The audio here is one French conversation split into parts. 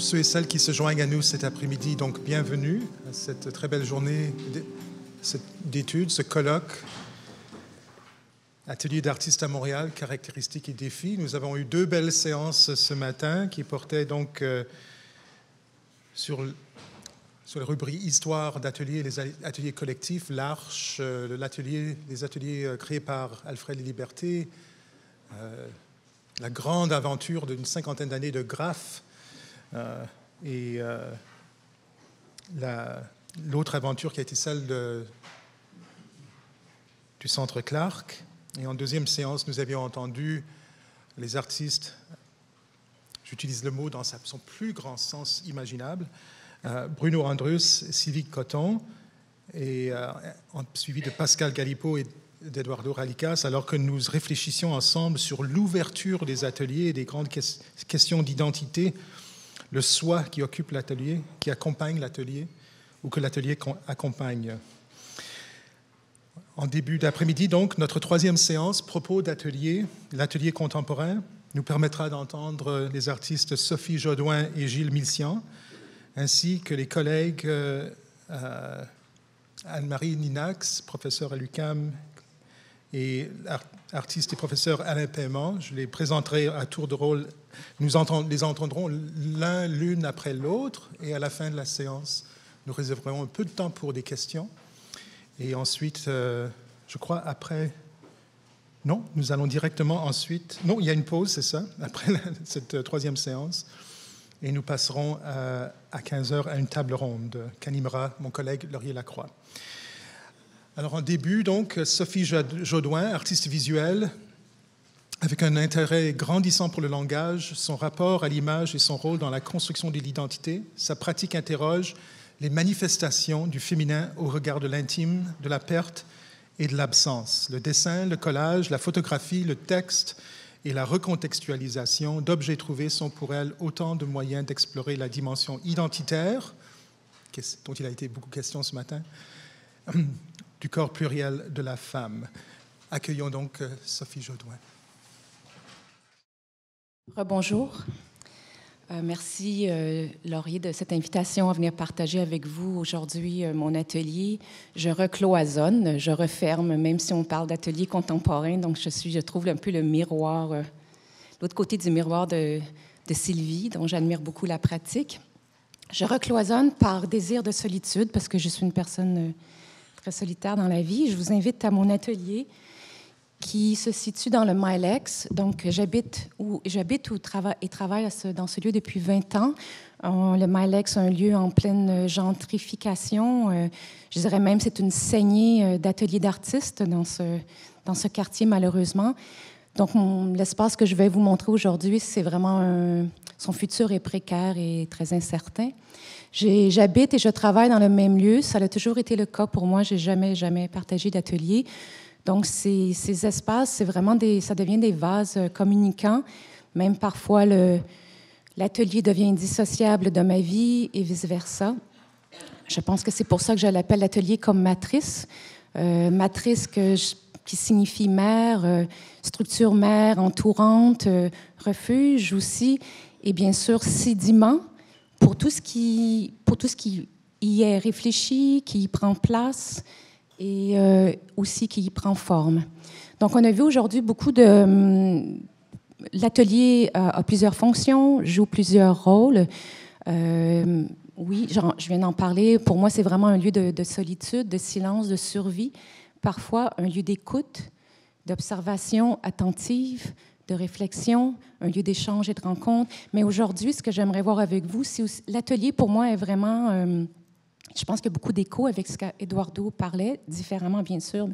Pour ceux et celles qui se joignent à nous cet après-midi, donc bienvenue à cette très belle journée d'études, ce colloque, atelier d'artistes à Montréal, caractéristiques et défis. Nous avons eu 2 belles séances ce matin qui portaient donc sur la rubrique Histoire d'ateliers, les ateliers collectifs, l'Arche, les ateliers créés par Alfred Liliberté, la grande aventure d'une 50aine d'années de Graff, et l'autre aventure qui a été celle du Centre Clark. Et en deuxième séance, nous avions entendu les artistes, j'utilise le mot dans son plus grand sens imaginable, Bruno Andrus, Sylvie Coton, et suivi de Pascal Galipeau et d'Eduardo Ralicas, alors que nous réfléchissions ensemble sur l'ouverture des ateliers et des grandes questions d'identité, le soi qui occupe l'atelier, qui accompagne l'atelier, ou que l'atelier accompagne. En début d'après-midi, donc, notre 3e séance, propos d'atelier, l'atelier contemporain, nous permettra d'entendre les artistes Sophie Jodoin et Gilles Milcian, ainsi que les collègues Anne-Marie Ninax, professeure à l'UQAM, et artiste et professeur Alain Paiement. Je les présenterai à tour de rôle. Nous les entendrons l'une après l'autre, et à la fin de la séance, nous réserverons un peu de temps pour des questions. Et ensuite, je crois, après... Non, nous allons directement ensuite... Non, il y a une pause, c'est ça, après cette 3e séance. Et nous passerons à 15h à une table ronde qu'animera mon collègue Laurier Lacroix. Alors, en début, donc, Sophie Jodoin, artiste visuelle, avec un intérêt grandissant pour le langage, son rapport à l'image et son rôle dans la construction de l'identité. Sa pratique interroge les manifestations du féminin au regard de l'intime, de la perte et de l'absence. Le dessin, le collage, la photographie, le texte et la recontextualisation d'objets trouvés sont pour elle autant de moyens d'explorer la dimension identitaire, dont il a été beaucoup question ce matin, du corps pluriel de la femme. Accueillons donc Sophie Jodoin. Rebonjour. Merci, Laurier, de cette invitation à venir partager avec vous aujourd'hui mon atelier. Je recloisonne, je referme, même si on parle d'atelier contemporain. Donc, je trouve un peu le miroir, l'autre côté du miroir de Sylvie, dont j'admire beaucoup la pratique. Je recloisonne par désir de solitude, parce que je suis une personne très solitaire dans la vie. Je vous invite à mon atelier qui se situe dans le Milex. Donc, j'habite et travaille dans ce lieu depuis 20 ans. Le Milex, un lieu en pleine gentrification. Je dirais même c'est une saignée d'ateliers d'artistes dans ce quartier, malheureusement. Donc, l'espace que je vais vous montrer aujourd'hui, c'est vraiment son futur est précaire et très incertain. J'habite et je travaille dans le même lieu. Ça a toujours été le cas pour moi. Je n'ai jamais partagé d'atelier. Donc, ces espaces, ça devient des vases communicants. Même parfois, l'atelier devient indissociable de ma vie et vice-versa. Je pense que c'est pour ça que je l'appelle l'atelier comme matrice. Matrice qui signifie mère, structure mère entourante, refuge aussi, et bien sûr sédiment pour tout ce qui y est réfléchi, qui y prend place, et aussi qui y prend forme. Donc, on a vu aujourd'hui beaucoup de... L'atelier a plusieurs fonctions, joue plusieurs rôles. Oui, je viens d'en parler. Pour moi, c'est vraiment un lieu de solitude, de silence, de survie. Parfois, un lieu d'écoute, d'observation attentive, de réflexion, un lieu d'échange et de rencontre. Mais aujourd'hui, ce que j'aimerais voir avec vous, c'est aussi... L'atelier, pour moi, est vraiment... Je pense qu'il y a beaucoup d'écho avec ce qu'Eduardo parlait, différemment, bien sûr.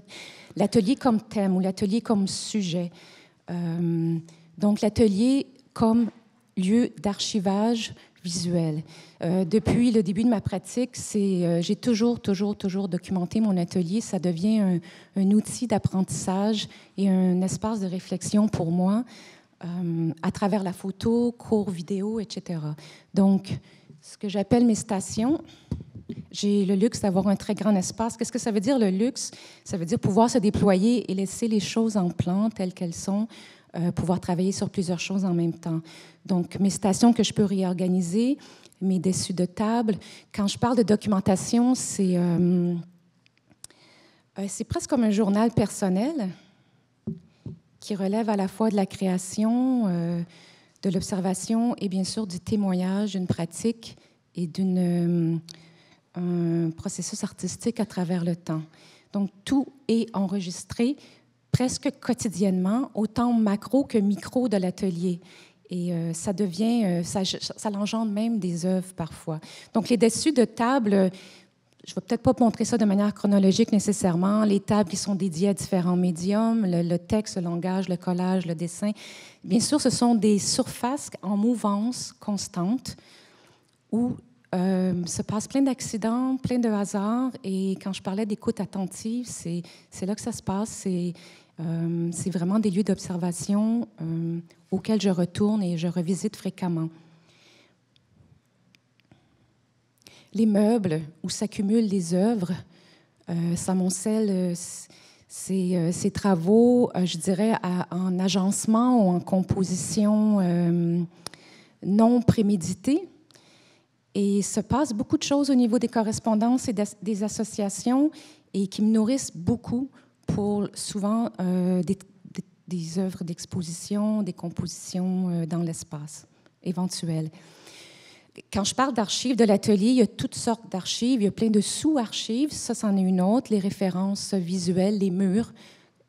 L'atelier comme thème ou l'atelier comme sujet. Donc, l'atelier comme lieu d'archivage visuel. Depuis le début de ma pratique, j'ai toujours documenté mon atelier. Ça devient un outil d'apprentissage et un espace de réflexion pour moi à travers la photo, cours vidéo, etc. Donc, ce que j'appelle mes stations... J'ai le luxe d'avoir un très grand espace. Qu'est-ce que ça veut dire, le luxe? Ça veut dire pouvoir se déployer et laisser les choses en plan telles qu'elles sont, pouvoir travailler sur plusieurs choses en même temps. Donc, mes stations que je peux réorganiser, mes dessus de table. Quand je parle de documentation, c'est presque comme un journal personnel qui relève à la fois de la création, de l'observation et bien sûr du témoignage, d'une pratique et d'un processus artistique à travers le temps. Donc, tout est enregistré presque quotidiennement, autant macro que micro de l'atelier. Et ça devient, ça l'engendre même des œuvres parfois. Donc, les dessus de table, je ne vais peut-être pas montrer ça de manière chronologique nécessairement, les tables qui sont dédiées à différents médiums, le texte, le langage, le collage, le dessin. Bien sûr, ce sont des surfaces en mouvance constante où se passe plein d'accidents, plein de hasards. Et quand je parlais d'écoute attentive, c'est là que ça se passe. C'est vraiment des lieux d'observation auxquels je retourne et je revisite fréquemment. Les meubles où s'accumulent les œuvres, s'amoncellent ces travaux, je dirais, en agencement ou en composition non préméditée. Et se passe beaucoup de choses au niveau des correspondances et des associations et qui me nourrissent beaucoup pour souvent des œuvres d'exposition, des compositions dans l'espace éventuelles. Quand je parle d'archives de l'atelier, il y a toutes sortes d'archives, il y a plein de sous-archives, ça, c'en est une autre, les références visuelles, les murs,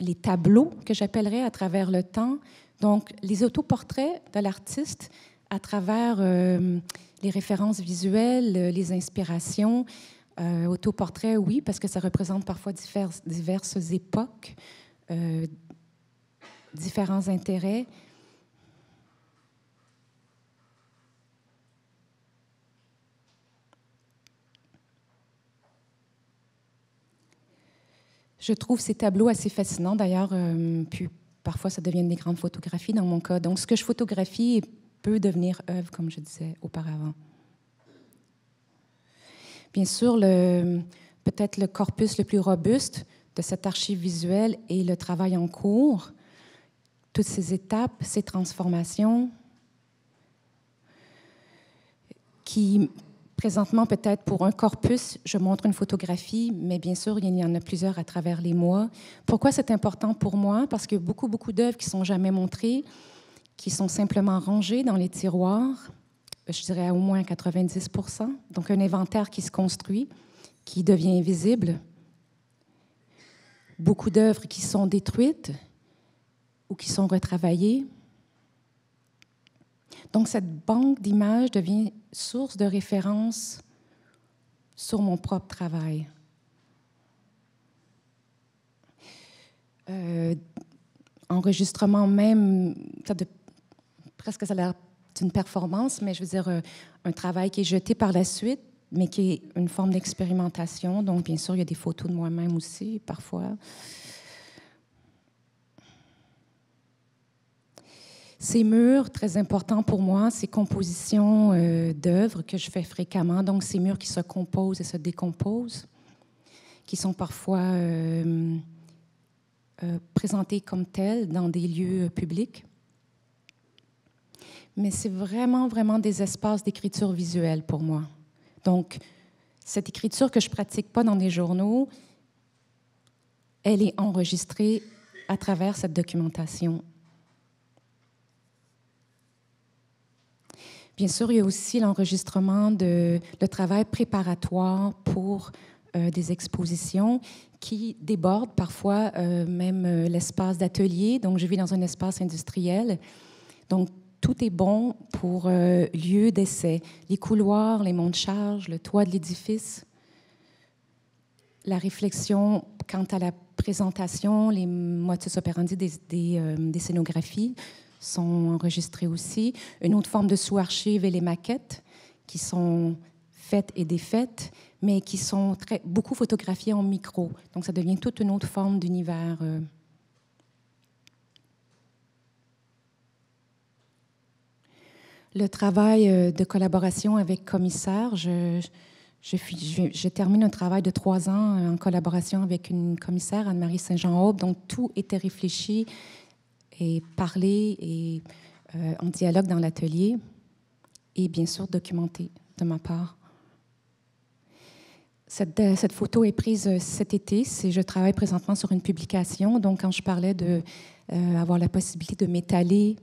les tableaux que j'appellerais à travers le temps. Donc, les autoportraits de l'artiste à travers les références visuelles, les inspirations. Autoportrait, oui, parce que ça représente parfois diverses époques, différents intérêts. Je trouve ces tableaux assez fascinants, d'ailleurs, puis parfois ça devient des grandes photographies dans mon cas. Donc, ce que je photographie peut devenir œuvre, comme je disais auparavant. Bien sûr, peut-être le corpus le plus robuste de cette archive visuelle est le travail en cours, toutes ces étapes, ces transformations qui, présentement, peut-être pour un corpus, je montre une photographie, mais bien sûr, il y en a plusieurs à travers les mois. Pourquoi c'est important pour moi? Parce qu'il y a beaucoup d'œuvres qui ne sont jamais montrées, qui sont simplement rangées dans les tiroirs, je dirais à au moins 90 %. Donc, un inventaire qui se construit, qui devient invisible. Beaucoup d'œuvres qui sont détruites ou qui sont retravaillées. Donc, cette banque d'images devient source de référence sur mon propre travail. Enregistrement même, presque ça a l'air d'une performance, mais je veux dire un travail qui est jeté par la suite, mais qui est une forme d'expérimentation. Donc, bien sûr, il y a des photos de moi-même aussi, parfois. Ces murs, très importants pour moi, ces compositions d'œuvres que je fais fréquemment, donc ces murs qui se composent et se décomposent, qui sont parfois présentés comme tels dans des lieux publics. Mais c'est vraiment des espaces d'écriture visuelle pour moi. Donc, cette écriture que je ne pratique pas dans des journaux, elle est enregistrée à travers cette documentation. Bien sûr, il y a aussi l'enregistrement le travail préparatoire pour des expositions qui débordent parfois même l'espace d'atelier. Donc, je vis dans un espace industriel. Donc, tout est bon pour lieu d'essai. Les couloirs, les monts de charge, le toit de l'édifice, la réflexion quant à la présentation, les modus operandi des scénographies sont enregistrés aussi. Une autre forme de sous-archive est les maquettes qui sont faites et défaites, mais qui sont beaucoup photographiées en micro. Donc, ça devient toute une autre forme d'univers. Le travail de collaboration avec commissaire, je termine un travail de 3 ans en collaboration avec une commissaire, Anne-Marie Saint-Jean-Aube, donc tout était réfléchi et parler et en dialogue dans l'atelier et bien sûr documenter de ma part. Cette photo est prise cet été. Je travaille présentement sur une publication. Donc, quand je parlais d'avoir la possibilité de m'étaler,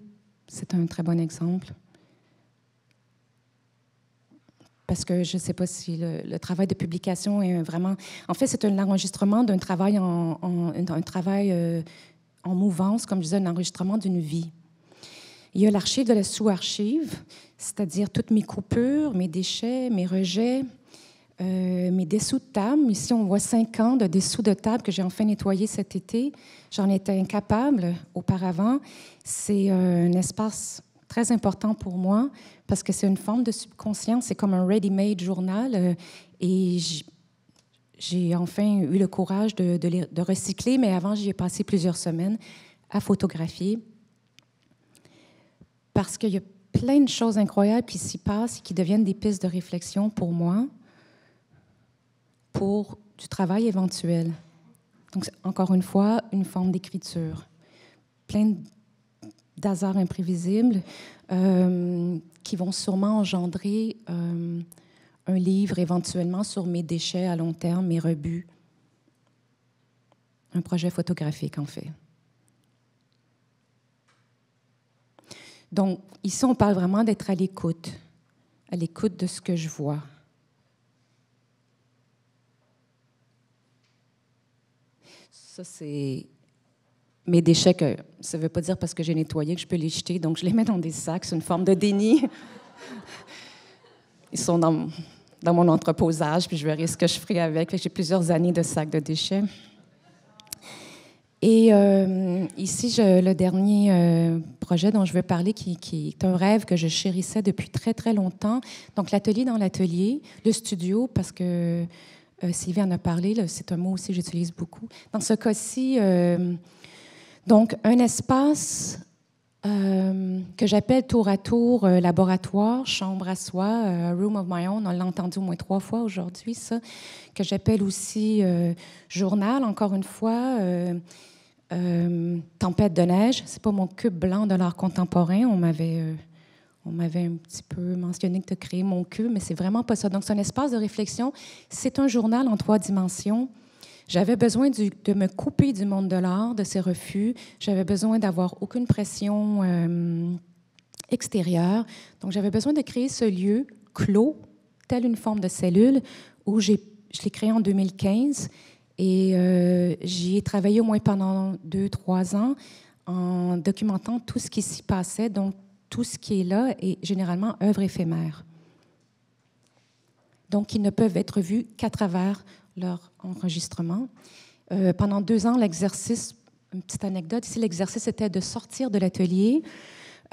c'est un très bon exemple. Parce que je ne sais pas si le travail de publication est vraiment... En fait, c'est un enregistrement d'un travail un travail en mouvance, comme je disais, un enregistrement d'une vie. Il y a l'archive de la sous-archive, c'est-à-dire toutes mes coupures, mes déchets, mes rejets, mes dessous de table. Ici, on voit 5 ans de dessous de table que j'ai enfin nettoyés cet été. J'en étais incapable auparavant. C'est un espace très important pour moi parce que c'est une forme de subconscience. C'est comme un ready-made journal. Et j'ai enfin eu le courage de recycler, mais avant, j'y ai passé plusieurs semaines à photographier parce qu'il y a plein de choses incroyables qui s'y passent et qui deviennent des pistes de réflexion pour moi, pour du travail éventuel. Donc, encore une fois, une forme d'écriture. Plein d'hasards imprévisibles qui vont sûrement engendrer un livre éventuellement sur mes déchets à long terme, mes rebuts. Un projet photographique, en fait. Donc, ici, on parle vraiment d'être à l'écoute de ce que je vois. Ça, c'est mes déchets que ça ne veut pas dire parce que j'ai nettoyé que je peux les jeter, donc je les mets dans des sacs. C'est une forme de déni. Ils sont dans mon entreposage, puis je verrai ce que je ferai avec. J'ai plusieurs années de sacs de déchets. Et ici, le dernier projet dont je veux parler, qui est un rêve que je chérissais depuis très, très longtemps. Donc, l'atelier dans l'atelier, le studio, parce que Sylvie en a parlé, c'est un mot aussi que j'utilise beaucoup. Dans ce cas-ci, donc, un espace que j'appelle tour à tour laboratoire, chambre à soi, room of my own, on l'a entendu au moins 3 fois aujourd'hui, ça, que j'appelle aussi journal, encore une fois, tempête de neige. C'est pas mon cube blanc de l'art contemporain, on m'avait un petit peu mentionné que tu as créé mon cube, mais c'est vraiment pas ça. Donc, c'est un espace de réflexion. C'est un journal en 3 dimensions. J'avais besoin de me couper du monde de l'art, de ses refus. J'avais besoin d'avoir aucune pression extérieure. Donc, j'avais besoin de créer ce lieu clos, telle une forme de cellule, où je l'ai créé en 2015. Et j'y ai travaillé au moins pendant 2-3 ans en documentant tout ce qui s'y passait. Donc, tout ce qui est là est généralement œuvre éphémère. Donc, ils ne peuvent être vus qu'à travers leur enregistrement. Pendant 2 ans, l'exercice, une petite anecdote, ici, l'exercice était de sortir de l'atelier,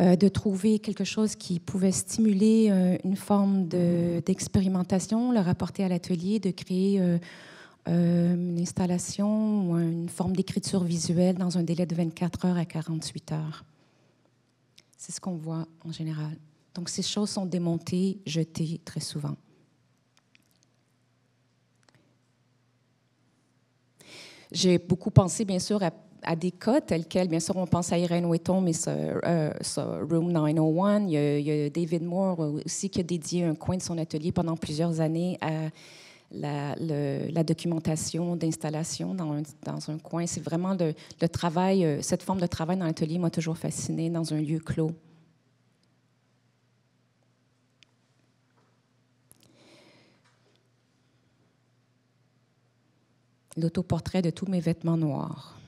de trouver quelque chose qui pouvait stimuler une forme d'expérimentation, le rapporter à l'atelier, de créer une installation ou une forme d'écriture visuelle dans un délai de 24 heures à 48 heures. C'est ce qu'on voit en général. Donc, ces choses sont démontées, jetées très souvent. J'ai beaucoup pensé, bien sûr, à des cas tels quels. Bien sûr, on pense à Irene Wetton, mais Room 901. Il y a David Moore aussi qui a dédié un coin de son atelier pendant plusieurs années à la documentation d'installation dans un coin. C'est vraiment le travail, cette forme de travail dans l'atelier m'a toujours fascinée dans un lieu clos. L'autoportrait de tous mes vêtements noirs.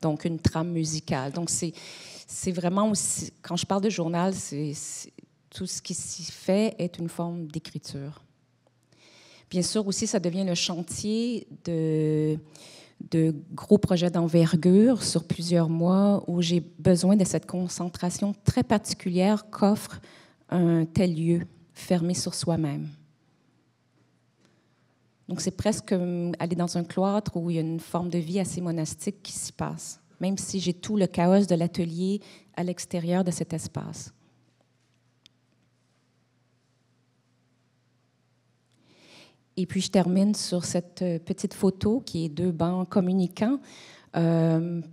Donc, une trame musicale. Donc, c'est vraiment aussi... Quand je parle de journal, tout ce qui s'y fait est une forme d'écriture. Bien sûr, aussi, ça devient le chantier de gros projets d'envergure sur plusieurs mois où j'ai besoin de cette concentration très particulière qu'offre un tel lieu fermé sur soi-même. Donc, c'est presque aller dans un cloître où il y a une forme de vie assez monastique qui s'y passe, même si j'ai tout le chaos de l'atelier à l'extérieur de cet espace. Et puis, je termine sur cette petite photo qui est 2 bancs communicants.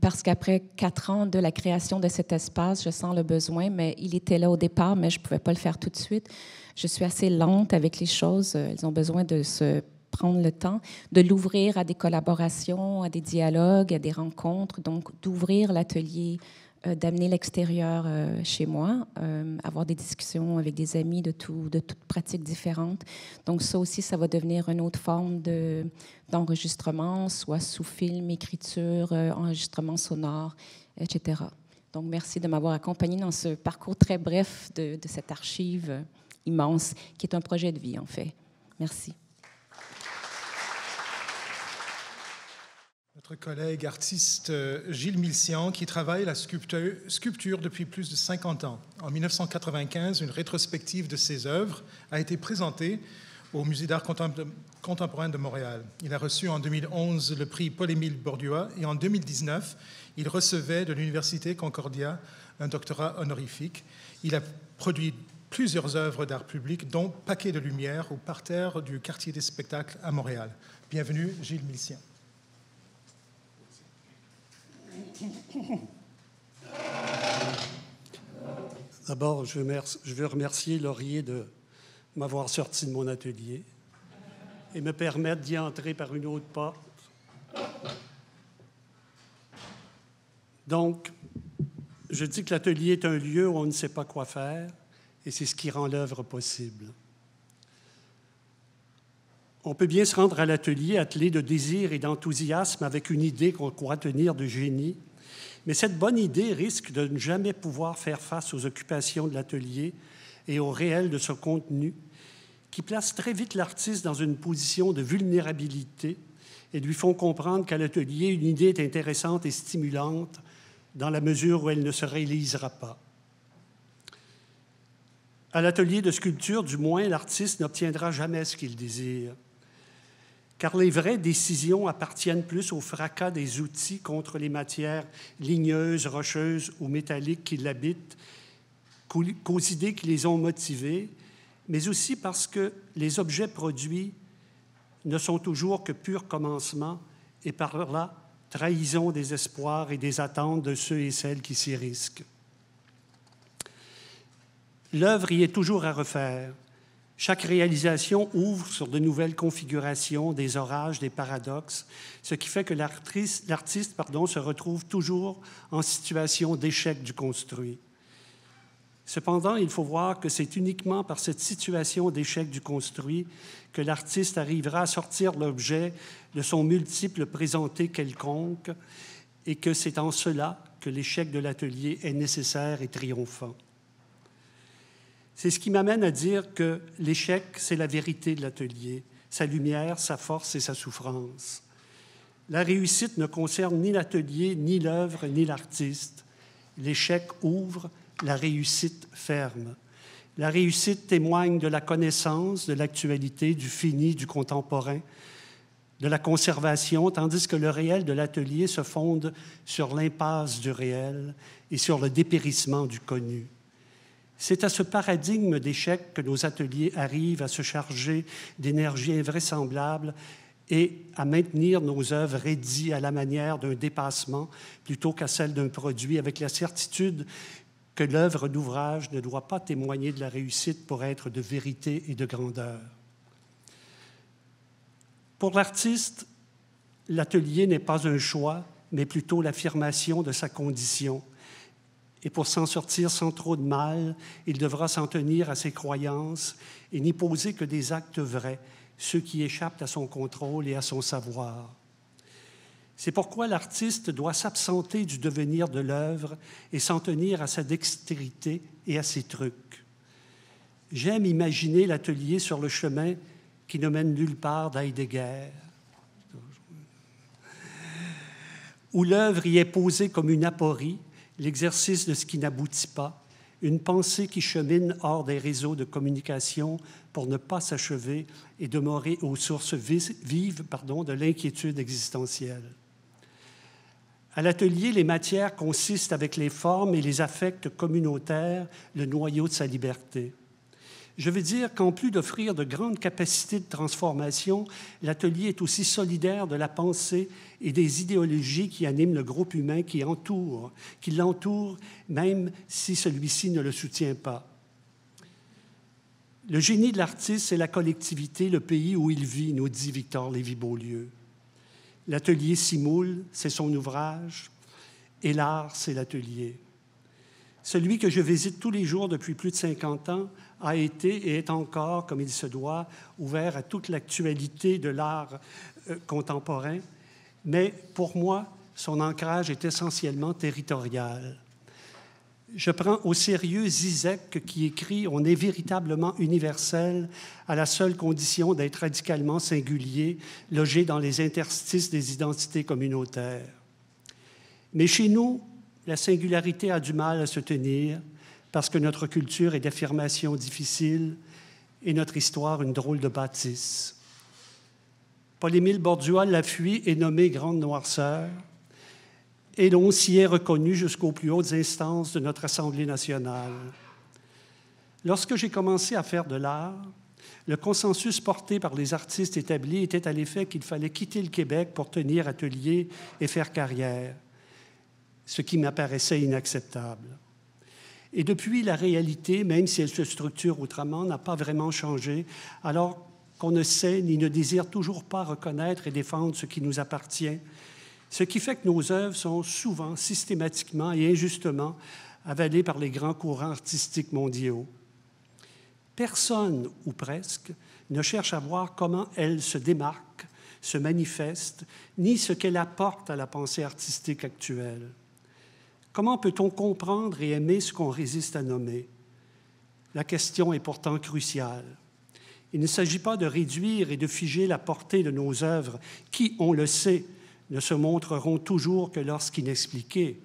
parce qu'après 4 ans de la création de cet espace, je sens le besoin, mais il était là au départ, mais je ne pouvais pas le faire tout de suite. Je suis assez lente avec les choses. Elles ont besoin de se prendre le temps, de l'ouvrir à des collaborations, à des dialogues, à des rencontres, donc d'ouvrir l'atelier, d'amener l'extérieur chez moi, avoir des discussions avec des amis de toutes pratiques différentes. Donc ça aussi, ça va devenir une autre forme d'enregistrement, soit sous film, écriture, enregistrement sonore, etc. Donc merci de m'avoir accompagnée dans ce parcours très bref de cette archive immense, qui est un projet de vie, en fait. Merci. Notre collègue artiste Gilles Milcian, qui travaille la sculpture depuis plus de 50 ans. En 1995, une rétrospective de ses œuvres a été présentée au Musée d'art contemporain de Montréal. Il a reçu en 2011 le prix Paul-Émile Bordua et en 2019, il recevait de l'Université Concordia un doctorat honorifique. Il a produit plusieurs œuvres d'art public, dont Paquet de lumière au parterre du quartier des spectacles à Montréal. Bienvenue, Gilles Milcian. D'abord, je veux remercier Laurier de m'avoir sorti de mon atelier et me permettre d'y entrer par une autre porte. Donc, je dis que l'atelier est un lieu où on ne sait pas quoi faire et c'est ce qui rend l'œuvre possible. On peut bien se rendre à l'atelier attelé de désir et d'enthousiasme avec une idée qu'on croit tenir de génie, mais cette bonne idée risque de ne jamais pouvoir faire face aux occupations de l'atelier et au réel de ce contenu, qui place très vite l'artiste dans une position de vulnérabilité et lui font comprendre qu'à l'atelier, une idée est intéressante et stimulante dans la mesure où elle ne se réalisera pas. À l'atelier de sculpture, du moins, l'artiste n'obtiendra jamais ce qu'il désire, car les vraies décisions appartiennent plus au fracas des outils contre les matières ligneuses, rocheuses ou métalliques qui l'habitent qu'aux idées qui les ont motivées, mais aussi parce que les objets produits ne sont toujours que pur commencement et par là, trahison des espoirs et des attentes de ceux et celles qui s'y risquent. L'œuvre y est toujours à refaire. Chaque réalisation ouvre sur de nouvelles configurations, des orages, des paradoxes, ce qui fait que l'artiste se retrouve toujours en situation d'échec du construit. Cependant, il faut voir que c'est uniquement par cette situation d'échec du construit que l'artiste arrivera à sortir l'objet de son multiple présenté quelconque et que c'est en cela que l'échec de l'atelier est nécessaire et triomphant. C'est ce qui m'amène à dire que l'échec, c'est la vérité de l'atelier, sa lumière, sa force et sa souffrance. La réussite ne concerne ni l'atelier, ni l'œuvre, ni l'artiste. L'échec ouvre, la réussite ferme. La réussite témoigne de la connaissance, de l'actualité, du fini, du contemporain, de la conservation, tandis que le réel de l'atelier se fonde sur l'impasse du réel et sur le dépérissement du connu. C'est à ce paradigme d'échec que nos ateliers arrivent à se charger d'énergie invraisemblable et à maintenir nos œuvres raidies à la manière d'un dépassement plutôt qu'à celle d'un produit, avec la certitude que l'œuvre d'ouvrage ne doit pas témoigner de la réussite pour être de vérité et de grandeur. Pour l'artiste, l'atelier n'est pas un choix, mais plutôt l'affirmation de sa condition. Et pour s'en sortir sans trop de mal, il devra s'en tenir à ses croyances et n'y poser que des actes vrais, ceux qui échappent à son contrôle et à son savoir. C'est pourquoi l'artiste doit s'absenter du devenir de l'œuvre et s'en tenir à sa dextérité et à ses trucs. J'aime imaginer l'atelier sur le chemin qui ne mène nulle part d'Heidegger, où l'œuvre y est posée comme une aporie, l'exercice de ce qui n'aboutit pas, une pensée qui chemine hors des réseaux de communication pour ne pas s'achever et demeurer aux sources vives de l'inquiétude existentielle. À l'atelier, les matières consistent avec les formes et les affects communautaires, le noyau de sa liberté. Je veux dire qu'en plus d'offrir de grandes capacités de transformation, l'atelier est aussi solidaire de la pensée et des idéologies qui animent le groupe humain qui l'entoure, même si celui-ci ne le soutient pas. Le génie de l'artiste, c'est la collectivité, le pays où il vit, nous dit Victor Lévy-Beaulieu. L'atelier s'y moule, c'est son ouvrage, et l'art, c'est l'atelier. Celui que je visite tous les jours depuis plus de 50 ans a été et est encore, comme il se doit, ouvert à toute l'actualité de l'art contemporain, mais pour moi, son ancrage est essentiellement territorial. Je prends au sérieux Zizek qui écrit « On est véritablement universel à la seule condition d'être radicalement singulier, logé dans les interstices des identités communautaires. » Mais chez nous, la singularité a du mal à se tenir parce que notre culture est d'affirmation difficile et notre histoire une drôle de bâtisse. Paul-Émile Borduas l'a fui et nommé Grande Noirceur, et l'on s'y est reconnu jusqu'aux plus hautes instances de notre Assemblée nationale. Lorsque j'ai commencé à faire de l'art, le consensus porté par les artistes établis était à l'effet qu'il fallait quitter le Québec pour tenir atelier et faire carrière, ce qui m'apparaissait inacceptable. Et depuis, la réalité, même si elle se structure autrement, n'a pas vraiment changé, alors qu'on ne sait ni ne désire toujours pas reconnaître et défendre ce qui nous appartient, ce qui fait que nos œuvres sont souvent, systématiquement et injustement avalées par les grands courants artistiques mondiaux. Personne, ou presque, ne cherche à voir comment elles se démarquent, se manifestent, ni ce qu'elles apportent à la pensée artistique actuelle. Comment peut-on comprendre et aimer ce qu'on résiste à nommer? La question est pourtant cruciale. Il ne s'agit pas de réduire et de figer la portée de nos œuvres, qui, on le sait, ne se montreront toujours que lorsqu'inexpliquées.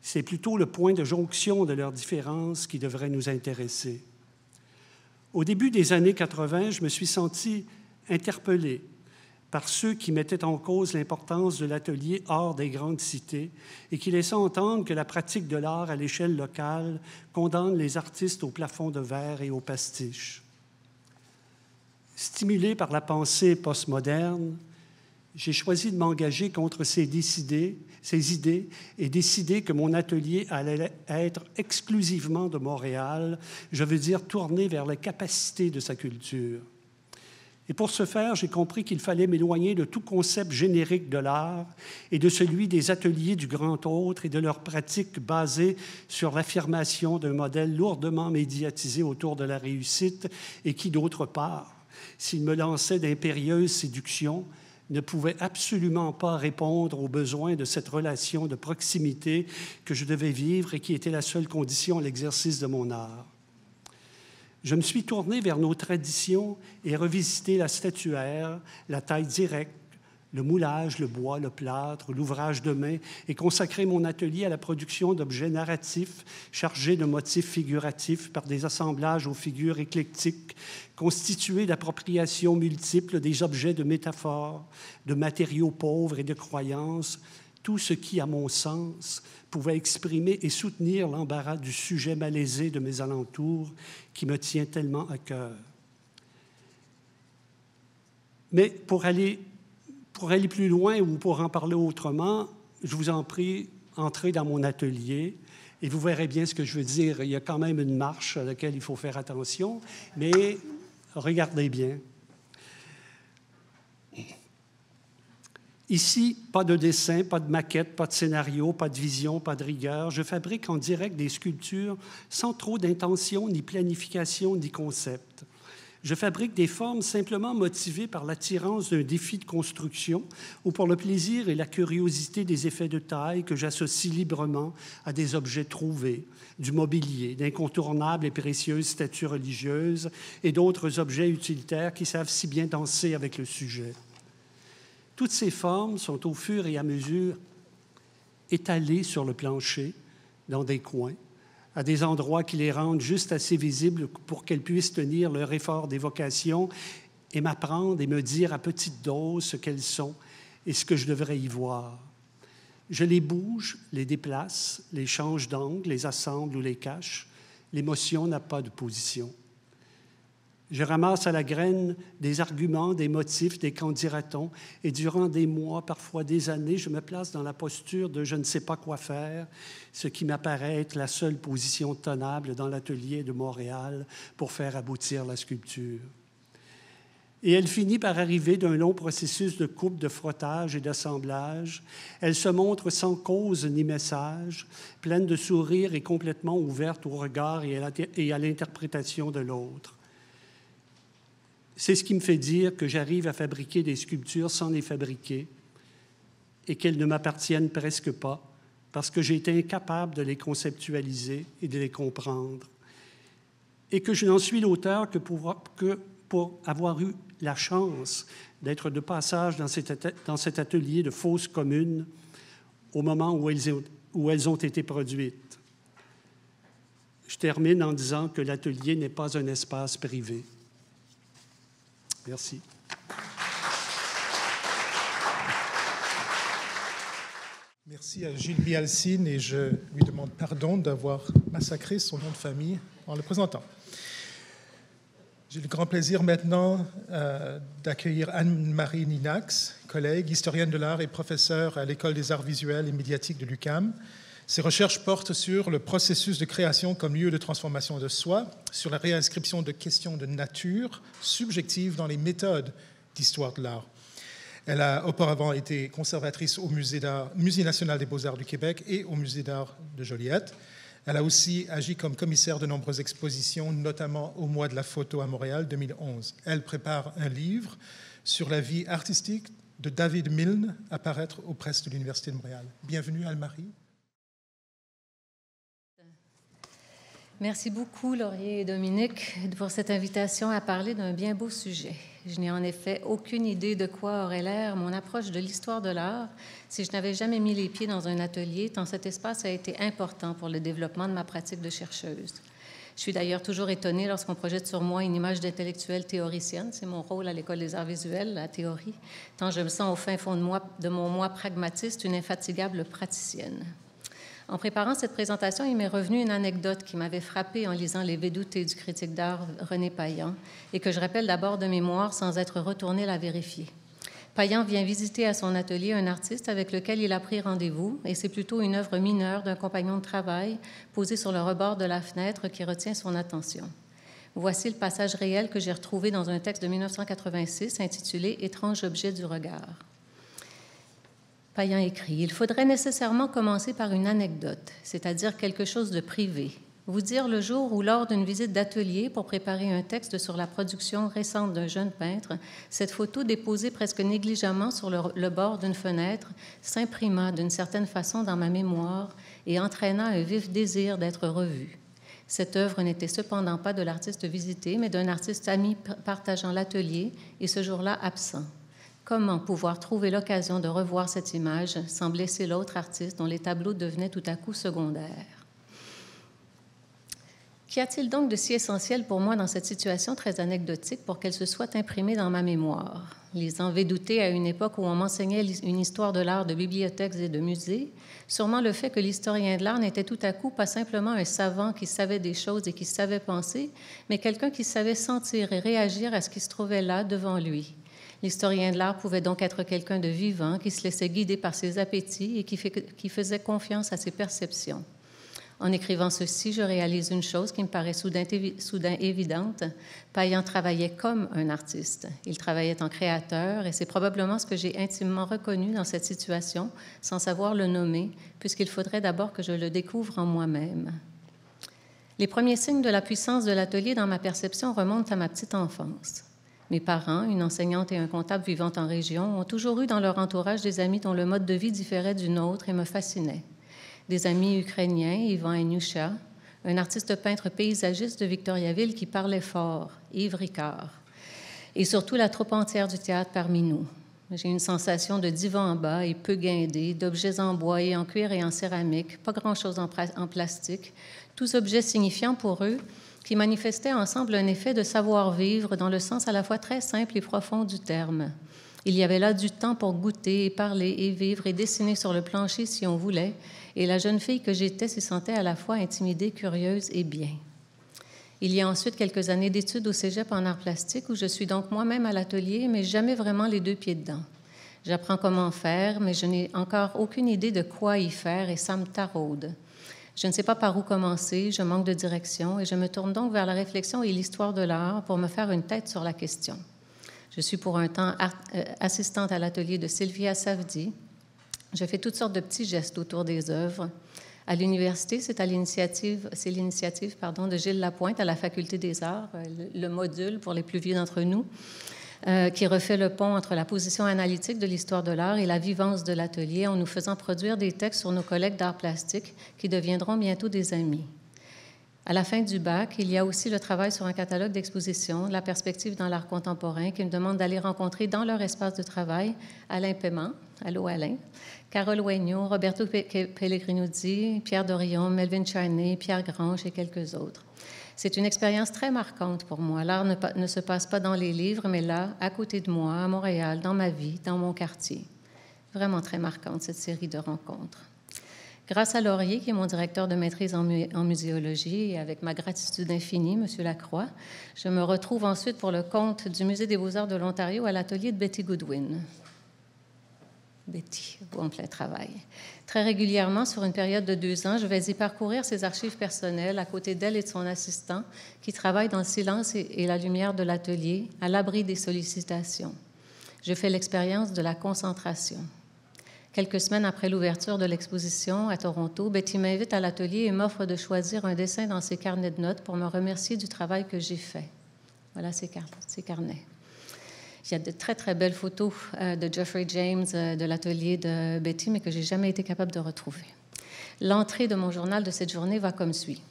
C'est plutôt le point de jonction de leurs différences qui devrait nous intéresser. Au début des années 80, je me suis senti interpellé par ceux qui mettaient en cause l'importance de l'atelier hors des grandes cités et qui laissaient entendre que la pratique de l'art à l'échelle locale condamne les artistes au plafond de verre et au pastiche. Stimulé par la pensée postmoderne, j'ai choisi de m'engager contre ces idées et décidé que mon atelier allait être exclusivement de Montréal, je veux dire tourné vers les capacités de sa culture. Et pour ce faire, j'ai compris qu'il fallait m'éloigner de tout concept générique de l'art et de celui des ateliers du grand autre et de leurs pratiques basées sur l'affirmation d'un modèle lourdement médiatisé autour de la réussite et qui, d'autre part, s'il me lançait d'impérieuses séductions, ne pouvait absolument pas répondre aux besoins de cette relation de proximité que je devais vivre et qui était la seule condition à l'exercice de mon art. Je me suis tourné vers nos traditions et revisité la statuaire, la taille directe, le moulage, le bois, le plâtre, l'ouvrage de main et consacré mon atelier à la production d'objets narratifs chargés de motifs figuratifs par des assemblages aux figures éclectiques constitués d'appropriations multiples des objets de métaphores, de matériaux pauvres et de croyances, tout ce qui, à mon sens, pouvait exprimer et soutenir l'embarras du sujet malaisé de mes alentours qui me tient tellement à cœur. Mais pour aller plus loin ou pour en parler autrement, je vous en prie, entrez dans mon atelier et vous verrez bien ce que je veux dire. Il y a quand même une marche à laquelle il faut faire attention, mais regardez bien. Ici, pas de dessin, pas de maquette, pas de scénario, pas de vision, pas de rigueur. Je fabrique en direct des sculptures sans trop d'intention, ni planification, ni concept. Je fabrique des formes simplement motivées par l'attirance d'un défi de construction ou pour le plaisir et la curiosité des effets de taille que j'associe librement à des objets trouvés, du mobilier, d'incontournables et précieuses statues religieuses et d'autres objets utilitaires qui savent si bien danser avec le sujet. Toutes ces formes sont au fur et à mesure étalées sur le plancher, dans des coins, à des endroits qui les rendent juste assez visibles pour qu'elles puissent tenir leur effort d'évocation et m'apprendre et me dire à petite dose ce qu'elles sont et ce que je devrais y voir. Je les bouge, les déplace, les change d'angle, les assemble ou les cache. L'émotion n'a pas de position. Je ramasse à la graine des arguments, des motifs, des qu'en dira-t-on, et durant des mois, parfois des années, je me place dans la posture de je ne sais pas quoi faire, ce qui m'apparaît être la seule position tenable dans l'atelier de Montréal pour faire aboutir la sculpture. Et elle finit par arriver d'un long processus de coupe, de frottage et d'assemblage. Elle se montre sans cause ni message, pleine de sourires et complètement ouverte au regard et à l'interprétation de l'autre. C'est ce qui me fait dire que j'arrive à fabriquer des sculptures sans les fabriquer et qu'elles ne m'appartiennent presque pas parce que j'ai été incapable de les conceptualiser et de les comprendre. Et que je n'en suis l'auteur que pour avoir eu la chance d'être de passage dans cet atelier de fausses communes au moment où elles ont été produites. Je termine en disant que l'atelier n'est pas un espace privé. Merci. Merci à Gilles Bialcine et je lui demande pardon d'avoir massacré son nom de famille en le présentant. J'ai le grand plaisir maintenant d'accueillir Anne-Marie Ninax, collègue, historienne de l'art et professeure à l'École des arts visuels et médiatiques de l'UQAM. Ses recherches portent sur le processus de création comme lieu de transformation de soi, sur la réinscription de questions de nature subjectives dans les méthodes d'histoire de l'art. Elle a auparavant été conservatrice au Musée national des beaux-arts du Québec et au Musée d'art de Joliette. Elle a aussi agi comme commissaire de nombreuses expositions, notamment au Mois de la photo à Montréal 2011. Elle prépare un livre sur la vie artistique de David Milne à paraître aux presses de l'Université de Montréal. Bienvenue, Anne-Marie. Merci beaucoup, Laurier et Dominique, pour cette invitation à parler d'un bien beau sujet. Je n'ai en effet aucune idée de quoi aurait l'air mon approche de l'histoire de l'art si je n'avais jamais mis les pieds dans un atelier, tant cet espace a été important pour le développement de ma pratique de chercheuse. Je suis d'ailleurs toujours étonnée lorsqu'on projette sur moi une image d'intellectuelle théoricienne. C'est mon rôle à l'École des arts visuels, la théorie, tant je me sens au fin fond de mon moi pragmatiste une infatigable praticienne. En préparant cette présentation, il m'est revenu une anecdote qui m'avait frappée en lisant les Védoutés du critique d'art René Payan et que je rappelle d'abord de mémoire sans être retournée la vérifier. Payan vient visiter à son atelier un artiste avec lequel il a pris rendez-vous et c'est plutôt une œuvre mineure d'un compagnon de travail posée sur le rebord de la fenêtre qui retient son attention. Voici le passage réel que j'ai retrouvé dans un texte de 1986 intitulé « Étrange objet du regard ». Payan écrit « Il faudrait nécessairement commencer par une anecdote, c'est-à-dire quelque chose de privé. Vous dire le jour où, lors d'une visite d'atelier pour préparer un texte sur la production récente d'un jeune peintre, cette photo déposée presque négligemment sur le bord d'une fenêtre s'imprima d'une certaine façon dans ma mémoire et entraîna un vif désir d'être revue. Cette œuvre n'était cependant pas de l'artiste visité, mais d'un artiste ami partageant l'atelier et ce jour-là absent. Comment pouvoir trouver l'occasion de revoir cette image sans blesser l'autre artiste dont les tableaux devenaient tout à coup secondaires? Qu'y a-t-il donc de si essentiel pour moi dans cette situation très anecdotique pour qu'elle se soit imprimée dans ma mémoire? Lisant Védouté à une époque où on m'enseignait une histoire de l'art de bibliothèques et de musées, sûrement le fait que l'historien de l'art n'était tout à coup pas simplement un savant qui savait des choses et qui savait penser, mais quelqu'un qui savait sentir et réagir à ce qui se trouvait là devant lui. L'historien de l'art pouvait donc être quelqu'un de vivant, qui se laissait guider par ses appétits et qui faisait confiance à ses perceptions. En écrivant ceci, je réalise une chose qui me paraît soudain évidente. Payan travaillait comme un artiste. Il travaillait en créateur et c'est probablement ce que j'ai intimement reconnu dans cette situation, sans savoir le nommer, puisqu'il faudrait d'abord que je le découvre en moi-même. Les premiers signes de la puissance de l'atelier dans ma perception remontent à ma petite enfance. Mes parents, une enseignante et un comptable vivant en région, ont toujours eu dans leur entourage des amis dont le mode de vie différait du nôtre et me fascinait. Des amis ukrainiens, Ivan Anyusha, un artiste peintre paysagiste de Victoriaville qui parlait fort, Yves Ricard, et surtout la troupe entière du théâtre parmi nous. J'ai une sensation de divan en bas et peu guindé, d'objets en bois et en cuir et en céramique, pas grand-chose en plastique, tous objets signifiants pour eux, qui manifestaient ensemble un effet de savoir-vivre dans le sens à la fois très simple et profond du terme. Il y avait là du temps pour goûter et parler et vivre et dessiner sur le plancher si on voulait, et la jeune fille que j'étais s'y sentait à la fois intimidée, curieuse et bien. Il y a ensuite quelques années d'études au cégep en arts plastiques où je suis donc moi-même à l'atelier, mais jamais vraiment les deux pieds dedans. J'apprends comment faire, mais je n'ai encore aucune idée de quoi y faire et ça me taraude. Je ne sais pas par où commencer, je manque de direction et je me tourne donc vers la réflexion et l'histoire de l'art pour me faire une tête sur la question. Je suis pour un temps assistante à l'atelier de Sylvia Savdi. Je fais toutes sortes de petits gestes autour des œuvres. À l'université, c'est l'initiative de Gilles Lapointe à la Faculté des Arts, le module pour les plus vieux d'entre nous, qui refait le pont entre la position analytique de l'histoire de l'art et la vivance de l'atelier en nous faisant produire des textes sur nos collègues d'art plastique qui deviendront bientôt des amis. À la fin du bac, il y a aussi le travail sur un catalogue d'expositions, la perspective dans l'art contemporain, qui me demande d'aller rencontrer dans leur espace de travail Alain Paiement, allô Alain, Carole Ouegnaud, Roberto Pellegrinuzzi, Pierre Dorion, Melvin Charney, Pierre Grange et quelques autres. C'est une expérience très marquante pour moi. L'art ne se passe pas dans les livres, mais là, à côté de moi, à Montréal, dans ma vie, dans mon quartier. Vraiment très marquante, cette série de rencontres. Grâce à Laurier, qui est mon directeur de maîtrise en muséologie, et avec ma gratitude infinie, M. Lacroix, je me retrouve ensuite pour le compte du Musée des beaux-arts de l'Ontario à l'atelier de Betty Goodwin. Betty, en plein travail. Très régulièrement, sur une période de 2 ans, je vais y parcourir ses archives personnelles à côté d'elle et de son assistant, qui travaille dans le silence et la lumière de l'atelier, à l'abri des sollicitations. Je fais l'expérience de la concentration. Quelques semaines après l'ouverture de l'exposition à Toronto, Betty m'invite à l'atelier et m'offre de choisir un dessin dans ses carnets de notes pour me remercier du travail que j'ai fait. Voilà ses carnets. Il y a de très, très belles photos de Jeffrey James de l'atelier de Betty, mais que je n'ai jamais été capable de retrouver. L'entrée de mon journal de cette journée va comme suit.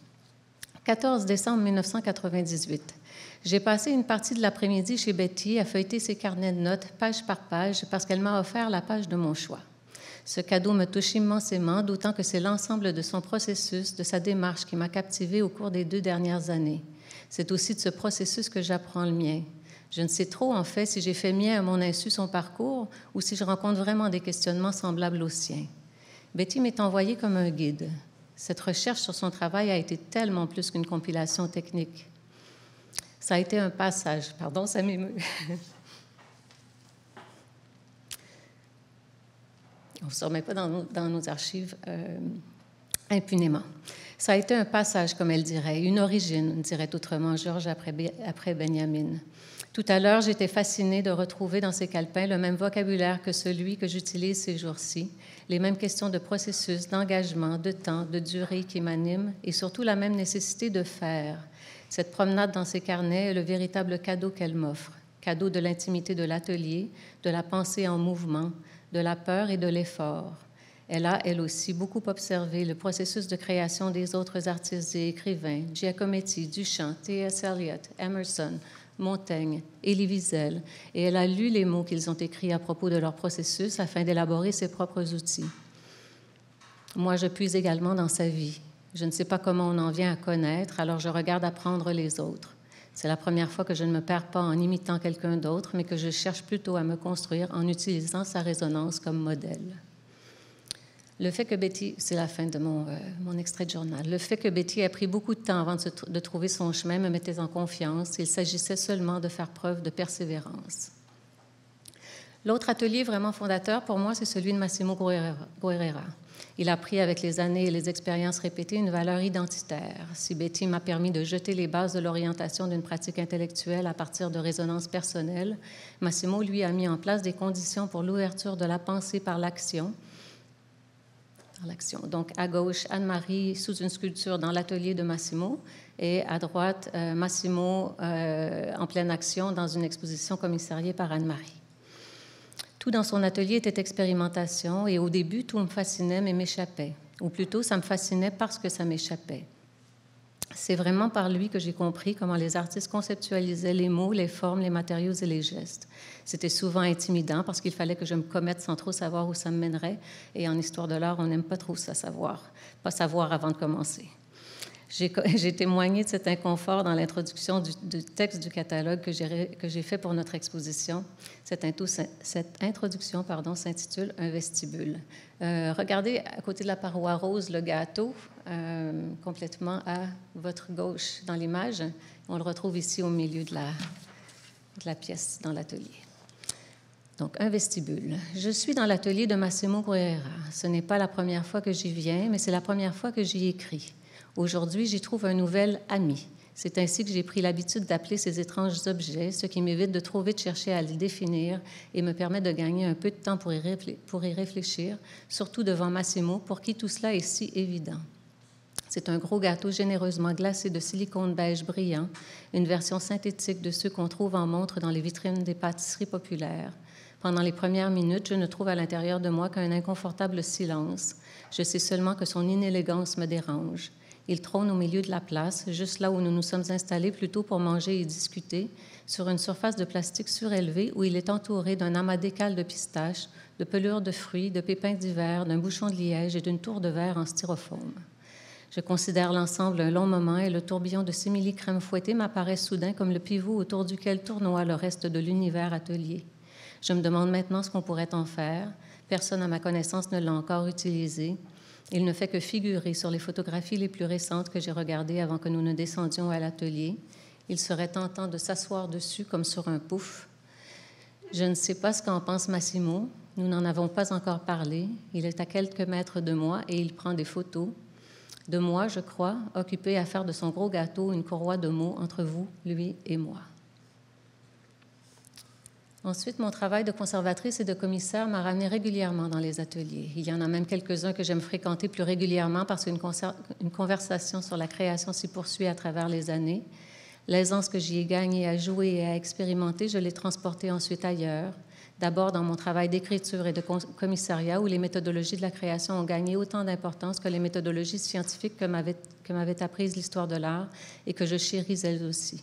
14 décembre 1998. J'ai passé une partie de l'après-midi chez Betty à feuilleter ses carnets de notes, page par page, parce qu'elle m'a offert la page de mon choix. Ce cadeau me touche immensément, d'autant que c'est l'ensemble de son processus, de sa démarche qui m'a captivée au cours des 2 dernières années. C'est aussi de ce processus que j'apprends le mien. Je ne sais trop, en fait, si j'ai fait mien à mon insu son parcours ou si je rencontre vraiment des questionnements semblables aux siens. Betty m'est envoyée comme un guide. Cette recherche sur son travail a été tellement plus qu'une compilation technique. Ça a été un passage. Pardon, ça m'émeut. On ne se remet pas dans nos archives impunément. Ça a été un passage, comme elle dirait, une origine, dirait autrement Georges après Benjamin. Tout à l'heure, j'étais fascinée de retrouver dans ces calepins le même vocabulaire que celui que j'utilise ces jours-ci, les mêmes questions de processus, d'engagement, de temps, de durée qui m'animent et surtout la même nécessité de faire. Cette promenade dans ces carnets est le véritable cadeau qu'elle m'offre, cadeau de l'intimité de l'atelier, de la pensée en mouvement, de la peur et de l'effort. Elle a, elle aussi, beaucoup observé le processus de création des autres artistes et écrivains, Giacometti, Duchamp, T.S. Eliot, Emerson, Montaigne, Elie Wiesel, et elle a lu les mots qu'ils ont écrits à propos de leur processus afin d'élaborer ses propres outils. Moi, je puise également dans sa vie. Je ne sais pas comment on en vient à connaître, alors je regarde apprendre les autres. C'est la première fois que je ne me perds pas en imitant quelqu'un d'autre, mais que je cherche plutôt à me construire en utilisant sa résonance comme modèle. Le fait que Betty, c'est la fin de mon extrait de journal, le fait que Betty a pris beaucoup de temps avant de trouver son chemin me mettait en confiance. Il s'agissait seulement de faire preuve de persévérance. L'autre atelier vraiment fondateur pour moi, c'est celui de Massimo Guerrera. Il a pris avec les années et les expériences répétées une valeur identitaire. Si Betty m'a permis de jeter les bases de l'orientation d'une pratique intellectuelle à partir de résonances personnelles, Massimo, lui, a mis en place des conditions pour l'ouverture de la pensée par l'action. Donc, à gauche, Anne-Marie sous une sculpture dans l'atelier de Massimo et à droite, Massimo en pleine action dans une exposition commissariée par Anne-Marie. Tout dans son atelier était expérimentation et au début, tout me fascinait mais m'échappait. Ou plutôt, ça me fascinait parce que ça m'échappait. C'est vraiment par lui que j'ai compris comment les artistes conceptualisaient les mots, les formes, les matériaux et les gestes. C'était souvent intimidant parce qu'il fallait que je me commette sans trop savoir où ça me mènerait. Et en histoire de l'art, on n'aime pas trop ça savoir, pas savoir avant de commencer. J'ai témoigné de cet inconfort dans l'introduction du texte du catalogue que j'ai fait pour notre exposition. Cette introduction s'intitule « Un vestibule ». Regardez à côté de la paroi rose le gâteau, complètement à votre gauche dans l'image. On le retrouve ici au milieu de la pièce dans l'atelier. Donc, un vestibule. Je suis dans l'atelier de Massimo Bruyera. Ce n'est pas la première fois que j'y viens, mais c'est la première fois que j'y écris. Aujourd'hui, j'y trouve un nouvel ami. C'est ainsi que j'ai pris l'habitude d'appeler ces étranges objets, ce qui m'évite de trop vite chercher à les définir et me permet de gagner un peu de temps pour y réfléchir, surtout devant Massimo, pour qui tout cela est si évident. C'est un gros gâteau généreusement glacé de silicone beige brillant, une version synthétique de ceux qu'on trouve en montre dans les vitrines des pâtisseries populaires. Pendant les premières minutes, je ne trouve à l'intérieur de moi qu'un inconfortable silence. Je sais seulement que son inélégance me dérange. Il trône au milieu de la place, juste là où nous nous sommes installés plutôt pour manger et discuter, sur une surface de plastique surélevée où il est entouré d'un amas d'écales de pistaches, de pelures de fruits, de pépins d'hiver, d'un bouchon de liège et d'une tour de verre en styrofoam. Je considère l'ensemble un long moment et le tourbillon de simili-crème fouettée m'apparaît soudain comme le pivot autour duquel tournoie le reste de l'univers atelier. Je me demande maintenant ce qu'on pourrait en faire. Personne à ma connaissance ne l'a encore utilisé. Il ne fait que figurer sur les photographies les plus récentes que j'ai regardées avant que nous ne descendions à l'atelier. Il serait tentant de s'asseoir dessus comme sur un pouf. Je ne sais pas ce qu'en pense Massimo. Nous n'en avons pas encore parlé. Il est à quelques mètres de moi et il prend des photos. De moi, je crois, occupé à faire de son gros gâteau une courroie de mots entre vous, lui et moi. Ensuite, mon travail de conservatrice et de commissaire m'a ramené régulièrement dans les ateliers. Il y en a même quelques-uns que j'aime fréquenter plus régulièrement parce qu'une conversation sur la création s'y poursuit à travers les années. L'aisance que j'y ai gagnée à jouer et à expérimenter, je l'ai transportée ensuite ailleurs. D'abord dans mon travail d'écriture et de commissariat où les méthodologies de la création ont gagné autant d'importance que les méthodologies scientifiques que m'avait apprises l'histoire de l'art et que je chéris elles aussi.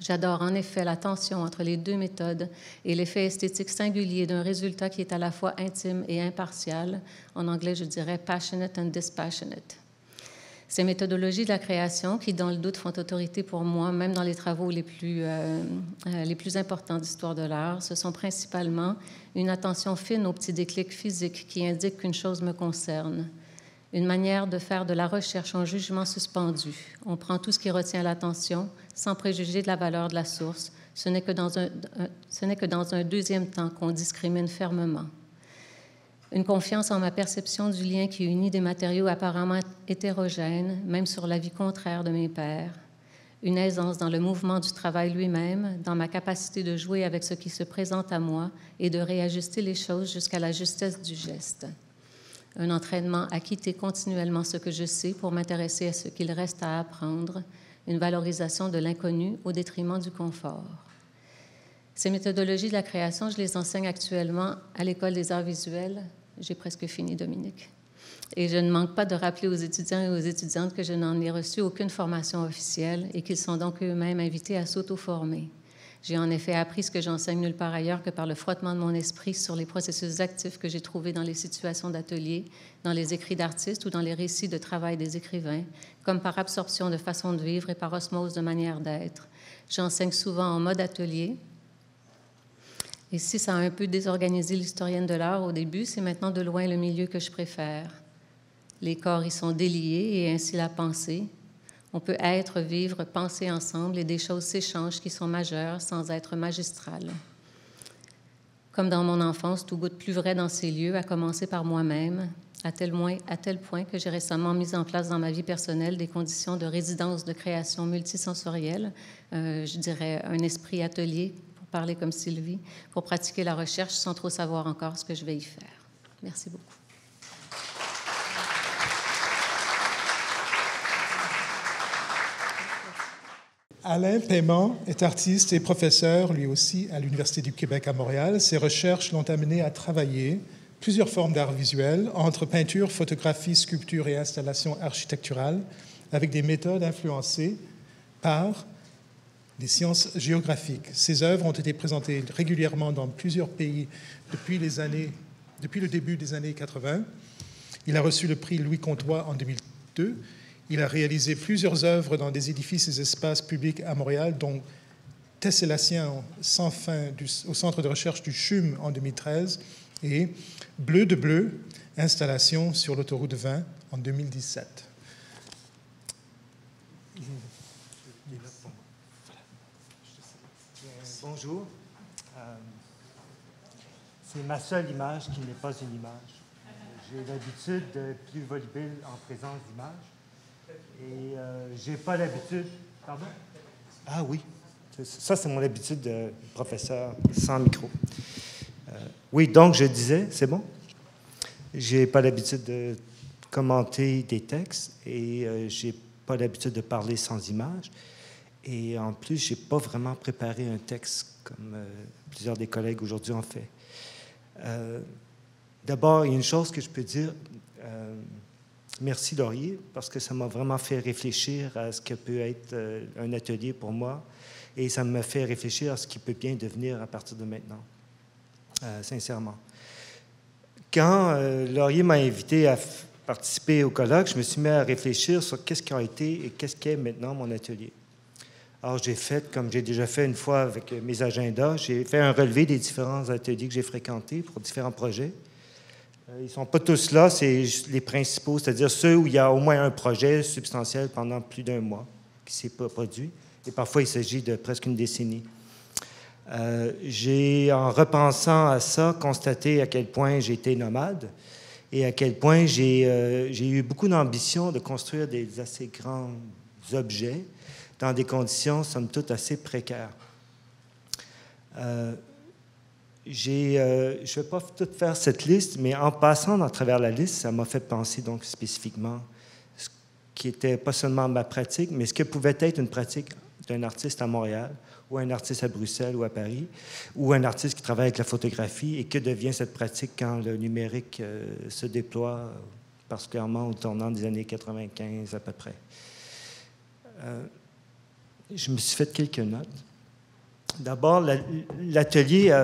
J'adore en effet la tension entre les deux méthodes et l'effet esthétique singulier d'un résultat qui est à la fois intime et impartial. En anglais, je dirais « passionate and dispassionate ». Ces méthodologies de la création, qui dans le doute font autorité pour moi, même dans les travaux les plus importants d'histoire de l'art, ce sont principalement une attention fine aux petits déclics physiques qui indiquent qu'une chose me concerne. Une manière de faire de la recherche en jugement suspendu. On prend tout ce qui retient l'attention, sans préjuger de la valeur de la source. Ce n'est que dans un deuxième temps qu'on discrimine fermement. Une confiance en ma perception du lien qui unit des matériaux apparemment hétérogènes, même sur l'avis contraire de mes pairs. Une aisance dans le mouvement du travail lui-même, dans ma capacité de jouer avec ce qui se présente à moi et de réajuster les choses jusqu'à la justesse du geste. Un entraînement à quitter continuellement ce que je sais pour m'intéresser à ce qu'il reste à apprendre, une valorisation de l'inconnu au détriment du confort. Ces méthodologies de la création, je les enseigne actuellement à l'École des arts visuels. J'ai presque fini, Dominique. Et je ne manque pas de rappeler aux étudiants et aux étudiantes que je n'en ai reçu aucune formation officielle et qu'ils sont donc eux-mêmes invités à s'auto-former. J'ai en effet appris ce que j'enseigne nulle part ailleurs que par le frottement de mon esprit sur les processus actifs que j'ai trouvés dans les situations d'atelier, dans les écrits d'artistes ou dans les récits de travail des écrivains, comme par absorption de façon de vivre et par osmose de manière d'être. J'enseigne souvent en mode atelier. Et si ça a un peu désorganisé l'historienne de l'art au début, c'est maintenant de loin le milieu que je préfère. Les corps y sont déliés et ainsi la pensée. On peut être, vivre, penser ensemble et des choses s'échangent qui sont majeures sans être magistrales. Comme dans mon enfance, tout goûte plus vrai dans ces lieux, à commencer par moi-même, à tel point que j'ai récemment mis en place dans ma vie personnelle des conditions de résidence de création multisensorielle, je dirais un esprit atelier, pour parler comme Sylvie, pour pratiquer la recherche sans trop savoir encore ce que je vais y faire. Merci beaucoup. Alain Paiement est artiste et professeur, lui aussi, à l'Université du Québec à Montréal. Ses recherches l'ont amené à travailler plusieurs formes d'art visuel, entre peinture, photographie, sculpture et installation architecturale, avec des méthodes influencées par des sciences géographiques. Ses œuvres ont été présentées régulièrement dans plusieurs pays depuis le début des années 80. Il a reçu le prix Louis Comtois en 2002. Il a réalisé plusieurs œuvres dans des édifices et espaces publics à Montréal, dont Tessellation sans fin au Centre de recherche du CHUM en 2013 et Bleu de Bleu, installation sur l'autoroute 20 en 2017. Bonjour. C'est ma seule image qui n'est pas une image. J'ai l'habitude d'être plus volubile en présence d'images. Et j'ai pas l'habitude... Pardon? Ah oui. Ça, c'est mon habitude de professeur sans micro. Oui, donc je disais, c'est bon? J'ai pas l'habitude de commenter des textes et j'ai pas l'habitude de parler sans images. Et en plus, j'ai pas vraiment préparé un texte comme plusieurs des collègues aujourd'hui ont fait. D'abord, il y a une chose que je peux dire. Merci Laurier, parce que ça m'a vraiment fait réfléchir à ce que peut être un atelier pour moi. Et ça m'a fait réfléchir à ce qui peut bien devenir à partir de maintenant, sincèrement. Quand Laurier m'a invité à participer au colloque, je me suis mis à réfléchir sur qu'est-ce qui a été et qu'est-ce qu'est maintenant mon atelier. Alors, j'ai fait, comme j'ai déjà fait une fois avec mes agendas, j'ai fait un relevé des différents ateliers que j'ai fréquentés pour différents projets. Ils ne sont pas tous là, c'est les principaux, c'est-à-dire ceux où il y a au moins un projet substantiel pendant plus d'un mois qui ne s'est pas produit. Et parfois, il s'agit de presque une décennie. J'ai, en repensant à ça, constaté à quel point j'ai été nomade et à quel point j'ai eu beaucoup d'ambition de construire des assez grands objets dans des conditions, somme toute, assez précaires. Je ne vais pas tout faire cette liste, mais en passant à travers la liste, ça m'a fait penser donc spécifiquement ce qui était pas seulement ma pratique, mais ce que pouvait être une pratique d'un artiste à Montréal, ou un artiste à Bruxelles ou à Paris, ou un artiste qui travaille avec la photographie, et que devient cette pratique quand le numérique se déploie, particulièrement au tournant des années 95 à peu près. Je me suis fait quelques notes. D'abord, l'atelier,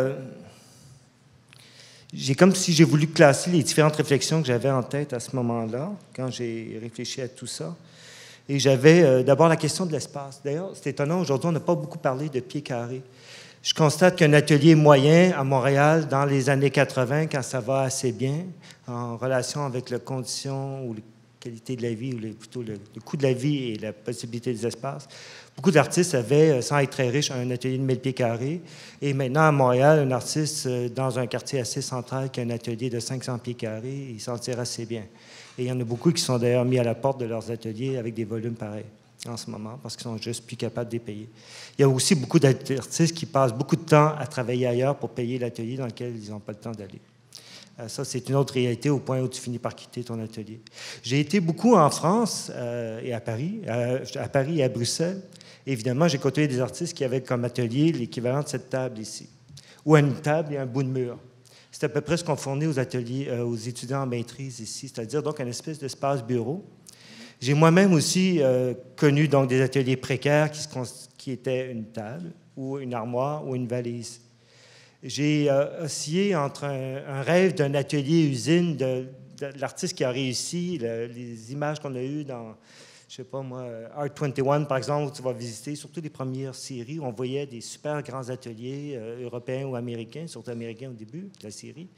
j'ai comme si j'ai voulu classer les différentes réflexions que j'avais en tête à ce moment-là, quand j'ai réfléchi à tout ça. Et j'avais d'abord la question de l'espace. D'ailleurs, c'est étonnant, aujourd'hui, on n'a pas beaucoup parlé de pieds carrés. Je constate qu'un atelier moyen à Montréal, dans les années 80, quand ça va assez bien, en relation avec les conditions ou les qualités de la vie, ou plutôt le coût de la vie et la possibilité des espaces, beaucoup d'artistes avaient, sans être très riches, un atelier de 1000 pieds carrés. Et maintenant, à Montréal, un artiste dans un quartier assez central qui a un atelier de 500 pieds carrés, il s'en tire assez bien. Et il y en a beaucoup qui sont d'ailleurs mis à la porte de leurs ateliers avec des volumes pareils en ce moment, parce qu'ils sont juste plus capables de les payer. Il y a aussi beaucoup d'artistes qui passent beaucoup de temps à travailler ailleurs pour payer l'atelier dans lequel ils n'ont pas le temps d'aller. Ça, c'est une autre réalité au point où tu finis par quitter ton atelier. J'ai été beaucoup en France et à Paris et à Bruxelles. Évidemment, j'ai côtoyé des artistes qui avaient comme atelier l'équivalent de cette table ici, ou une table et un bout de mur. C'est à peu près ce qu'on fournit aux ateliers, aux étudiants en maîtrise ici, c'est-à-dire donc une espèce d'espace bureau. J'ai moi-même aussi connu donc des ateliers précaires qui étaient une table ou une armoire ou une valise. J'ai oscillé entre un rêve d'un atelier-usine de l'artiste qui a réussi, les images qu'on a eues dans, je sais pas moi, Art 21, par exemple, où tu vas visiter, surtout les premières séries, où on voyait des super grands ateliers européens ou américains, surtout américains au début de la série.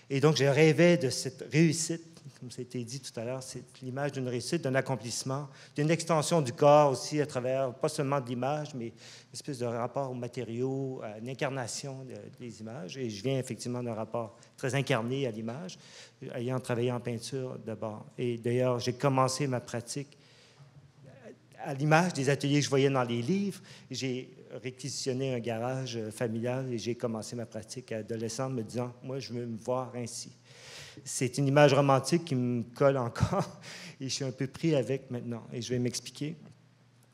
Et donc, je rêvais de cette réussite, comme ça a été dit tout à l'heure, c'est l'image d'une réussite, d'un accomplissement, d'une extension du corps aussi à travers, pas seulement de l'image, mais une espèce de rapport aux matériaux, à une incarnation des images. Et je viens effectivement d'un rapport très incarné à l'image, ayant travaillé en peinture d'abord. Et d'ailleurs, j'ai commencé ma pratique à l'image des ateliers que je voyais dans les livres. J'ai réquisitionné un garage familial et j'ai commencé ma pratique à adolescent me disant, moi, je veux me voir ainsi. C'est une image romantique qui me colle encore et je suis un peu pris avec maintenant et je vais m'expliquer.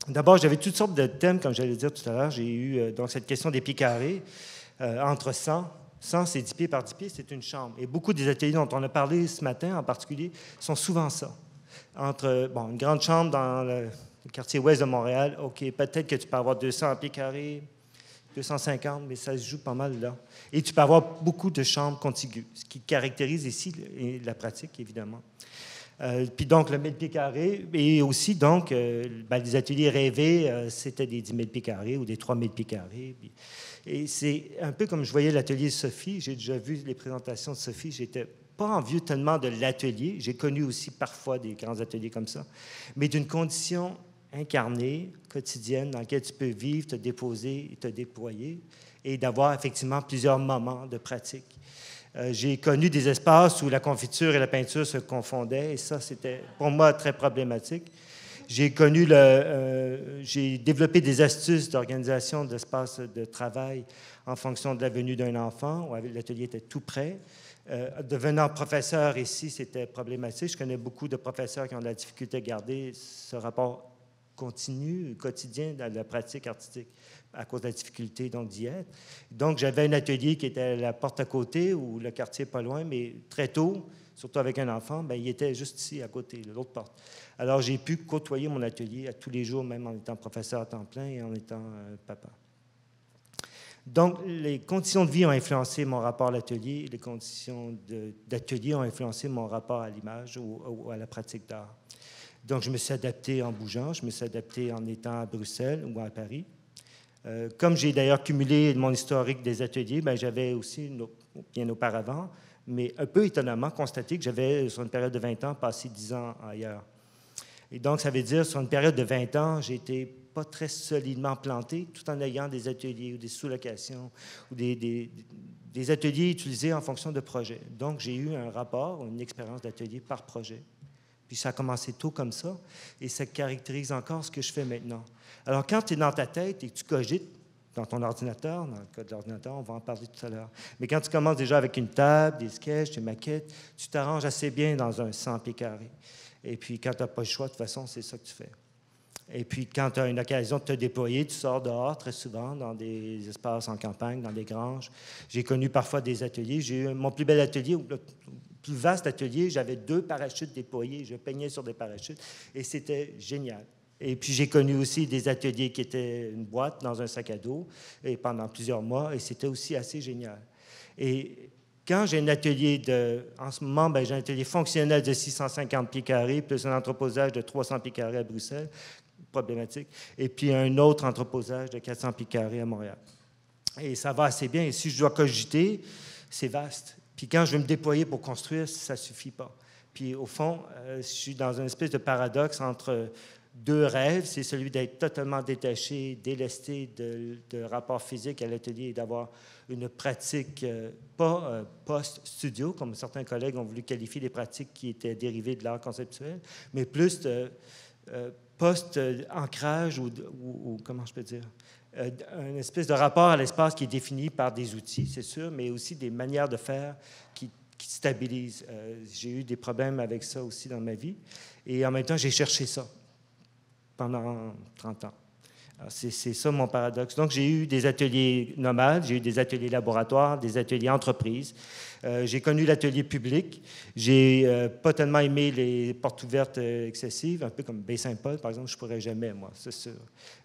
D'abord, j'avais toutes sortes de thèmes, comme j'allais dire tout à l'heure. J'ai eu donc cette question des pieds carrés entre 100, c'est 10 pieds par 10 pieds, c'est une chambre. Et beaucoup des ateliers dont on a parlé ce matin en particulier sont souvent ça. Entre une grande chambre dans le quartier ouest de Montréal, OK, peut-être que tu peux avoir 200 pieds carrés, 250, mais ça se joue pas mal là. Et tu peux avoir beaucoup de chambres contiguës, ce qui caractérise ici la pratique, évidemment. Puis donc, le 1000 pieds carrés, et aussi, donc, les ateliers rêvés, c'était des 10 000 pieds carrés ou des 3 000 pieds carrés. Et c'est un peu comme je voyais l'atelier de Sophie. J'ai déjà vu les présentations de Sophie. J'étais pas envieux tellement de l'atelier. J'ai connu aussi parfois des grands ateliers comme ça, mais d'une condition incarnée, quotidienne, dans laquelle tu peux vivre, te déposer et te déployer, et d'avoir effectivement plusieurs moments de pratique. J'ai connu des espaces où la confiture et la peinture se confondaient, et ça, c'était pour moi très problématique. J'ai développé des astuces d'organisation d'espaces de travail en fonction de la venue d'un enfant, où l'atelier était tout près. Devenant professeur ici, c'était problématique. Je connais beaucoup de professeurs qui ont de la difficulté à garder ce rapport continu, quotidien dans la pratique artistique à cause de la difficulté d'y être. Donc, j'avais un atelier qui était à la porte à côté ou le quartier pas loin, mais très tôt, surtout avec un enfant, il était juste ici à côté, de l'autre porte. Alors, j'ai pu côtoyer mon atelier à tous les jours, même en étant professeur à temps plein et en étant papa. Donc, les conditions de vie ont influencé mon rapport à l'atelier, les conditions d'atelier ont influencé mon rapport à l'image ou à la pratique d'art. Donc, je me suis adapté en bougeant, je me suis adapté en étant à Bruxelles ou à Paris. Comme j'ai d'ailleurs cumulé mon historique des ateliers, j'avais aussi, bien auparavant, mais un peu étonnamment, constaté que j'avais, sur une période de 20 ans, passé 10 ans ailleurs. Et donc, ça veut dire, sur une période de 20 ans, j'ai été pas très solidement planté, tout en ayant des ateliers ou des sous-locations ou des ateliers utilisés en fonction de projets. Donc, j'ai eu un rapport, une expérience d'atelier par projet. Puis ça a commencé tôt comme ça, et ça caractérise encore ce que je fais maintenant. Alors, quand tu es dans ta tête et que tu cogites dans ton ordinateur, dans le cas de l'ordinateur, on va en parler tout à l'heure, mais quand tu commences déjà avec une table, des sketchs, des maquettes, tu t'arranges assez bien dans un 100 pieds carrés. Et puis, quand tu n'as pas le choix, de toute façon, c'est ça que tu fais. Et puis, quand tu as une occasion de te déployer, tu sors dehors très souvent dans des espaces en campagne, dans des granges. J'ai connu parfois des ateliers. J'ai eu mon plus bel atelier, le plus vaste atelier, j'avais 2 parachutes déployés. Je peignais sur des parachutes et c'était génial. Et puis, j'ai connu aussi des ateliers qui étaient une boîte dans un sac à dos et pendant plusieurs mois, et c'était aussi assez génial. Et quand j'ai un atelier en ce moment, j'ai un atelier fonctionnel de 650 pieds carrés, plus un entreposage de 300 pieds carrés à Bruxelles, problématique, et puis un autre entreposage de 400 pieds carrés à Montréal. Et ça va assez bien. Et si je dois cogiter, c'est vaste. Puis quand je veux me déployer pour construire, ça ne suffit pas. Puis au fond, je suis dans une espèce de paradoxe entre 2 rêves. C'est celui d'être totalement détaché, délesté de rapport physique à l'atelier et d'avoir une pratique pas post-studio, comme certains collègues ont voulu qualifier les pratiques qui étaient dérivées de l'art conceptuel, mais plus de post-ancrage ou comment je peux dire, une espèce de rapport à l'espace qui est défini par des outils, c'est sûr, mais aussi des manières de faire qui stabilisent. J'ai eu des problèmes avec ça aussi dans ma vie. Et en même temps, j'ai cherché ça pendant 30 ans. C'est ça mon paradoxe. Donc, j'ai eu des ateliers nomades, j'ai eu des ateliers laboratoires, des ateliers entreprises. J'ai connu l'atelier public. J'ai pas tellement aimé les portes ouvertes excessives, un peu comme Baie-Saint-Paul, par exemple. Je ne pourrais jamais, moi, c'est sûr.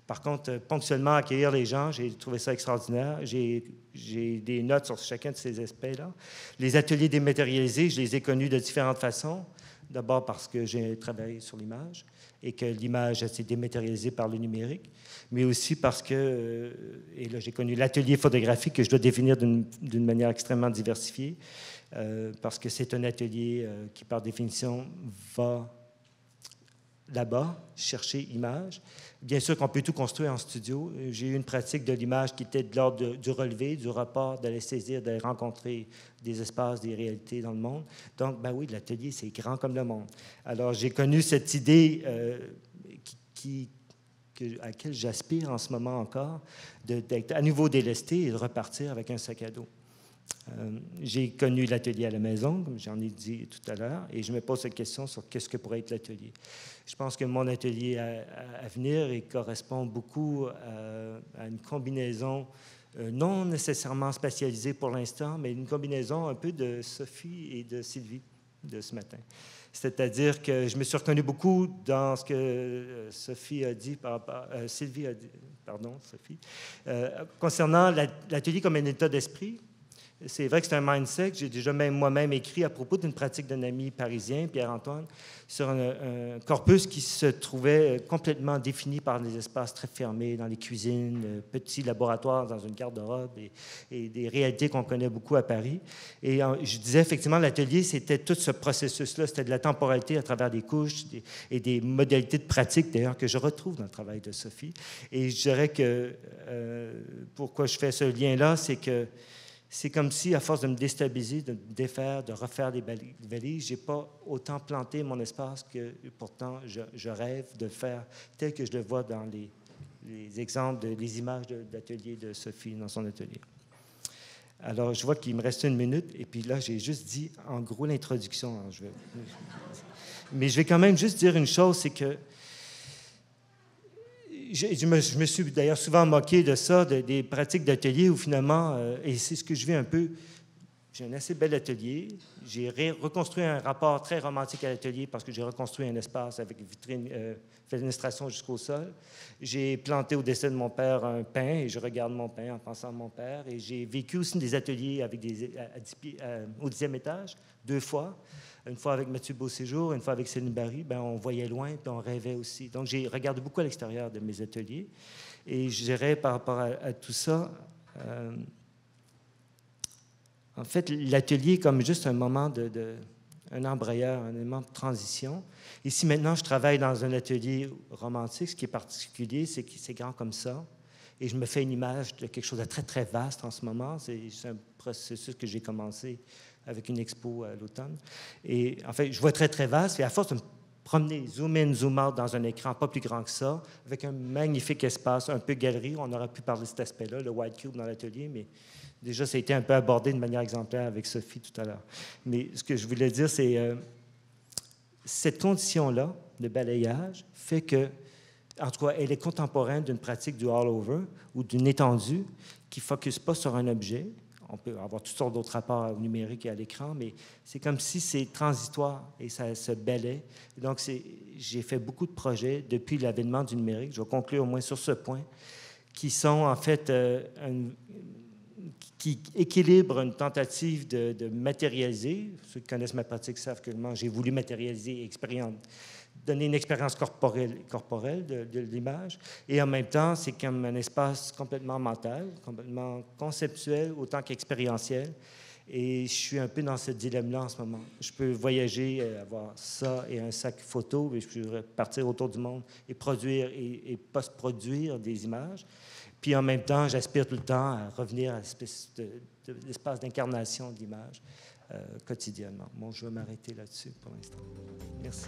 Par contre, ponctuellement, accueillir les gens, j'ai trouvé ça extraordinaire. J'ai des notes sur chacun de ces aspects-là. Les ateliers dématérialisés, je les ai connus de différentes façons. D'abord parce que j'ai travaillé sur l'image et que l'image s'est dématérialisée par le numérique, mais aussi parce que, et là j'ai connu l'atelier photographique que je dois définir d'une manière extrêmement diversifiée, parce que c'est un atelier qui, par définition, va là-bas chercher image. Bien sûr qu'on peut tout construire en studio. J'ai eu une pratique de l'image qui était de l'ordre du relevé, du rapport, d'aller saisir, d'aller rencontrer des espaces, des réalités dans le monde. Donc, ben oui, l'atelier, c'est grand comme le monde. Alors, j'ai connu cette idée à laquelle j'aspire en ce moment encore, d'être à nouveau délesté et de repartir avec un sac à dos. J'ai connu l'atelier à la maison, comme j'en ai dit tout à l'heure, et je me pose cette question sur qu'est-ce que pourrait être l'atelier. Je pense que mon atelier à venir correspond beaucoup à une combinaison non nécessairement spatialisée pour l'instant, mais une combinaison un peu de Sophie et de Sylvie de ce matin. C'est-à-dire que je me suis reconnu beaucoup dans ce que Sophie a dit, Sylvie a dit, pardon, Sophie, concernant l'atelier comme un état d'esprit. c'est vrai que c'est un mindset que j'ai déjà même moi-même écrit à propos d'une pratique d'un ami parisien, Pierre-Antoine, sur un corpus qui se trouvait complètement défini par des espaces très fermés dans les cuisines, petits laboratoires dans une garde-robe et des réalités qu'on connaît beaucoup à Paris. Et je disais effectivement, l'atelier, c'était tout ce processus-là, c'était de la temporalité à travers des couches et des modalités de pratique, d'ailleurs, que je retrouve dans le travail de Sophie. Et je dirais que pourquoi je fais ce lien-là, c'est que c'est comme si, à force de me déstabiliser, de me défaire, de refaire des valises, je n'ai pas autant planté mon espace que pourtant je rêve de le faire tel que je le vois dans les exemples, les images d'atelier de Sophie dans son atelier. Alors, je vois qu'il me reste 1 minute, et puis là, j'ai juste dit, en gros, l'introduction. Mais je vais quand même juste dire une chose, c'est que je me suis d'ailleurs souvent moqué de ça, des pratiques d'atelier où finalement, et c'est ce que je vis un peu, j'ai un assez bel atelier, j'ai reconstruit un rapport très romantique à l'atelier parce que j'ai reconstruit un espace avec vitrine, fenestration jusqu'au sol. J'ai planté au décès de mon père un pin et je regarde mon pin en pensant à mon père. Et j'ai vécu aussi des ateliers avec au 10e étage, 2 fois. Une fois avec Mathieu Beauséjour, une fois avec Céline Barry, on voyait loin, puis on rêvait aussi. Donc, j'ai regardé beaucoup à l'extérieur de mes ateliers. Et je dirais, par rapport à tout ça, en fait, l'atelier est comme juste un moment un embrayeur, un élément de transition. Ici, maintenant, je travaille dans un atelier romantique. Ce qui est particulier, c'est que c'est grand comme ça. Et je me fais une image de quelque chose de très, très vaste en ce moment. C'est un processus que j'ai commencé avec une expo à l'automne. Et en fait, je vois très, très vaste. Et à force de me promener, zoom in, zoom out dans un écran pas plus grand que ça, avec un magnifique espace, un peu galerie, on aurait pu parler de cet aspect-là, le White Cube dans l'atelier, mais déjà, ça a été un peu abordé de manière exemplaire avec Sophie tout à l'heure. Mais ce que je voulais dire, c'est cette condition-là de balayage fait que, en tout cas, elle est contemporaine d'une pratique du all-over ou d'une étendue qui ne focus pas sur un objet. On peut avoir toutes sortes d'autres rapports au numérique et à l'écran, mais c'est comme si c'est transitoire et ça se balaie. Donc, j'ai fait beaucoup de projets depuis l'avènement du numérique, je vais conclure au moins sur ce point, qui sont en fait qui équilibrent une tentative de matérialiser. Ceux qui connaissent ma pratique savent que j'ai voulu matérialiser, donner une expérience corporelle de l'image. Et en même temps, c'est comme un espace complètement mental, complètement conceptuel, autant qu'expérientiel. Et je suis un peu dans ce dilemme-là en ce moment. Je peux voyager, avoir ça et un sac photo, et je peux partir autour du monde et produire et post-produire des images. Puis en même temps, j'aspire tout le temps à revenir à l'espace d'incarnation de l'image quotidiennement. Bon, je vais m'arrêter là-dessus pour l'instant. Merci.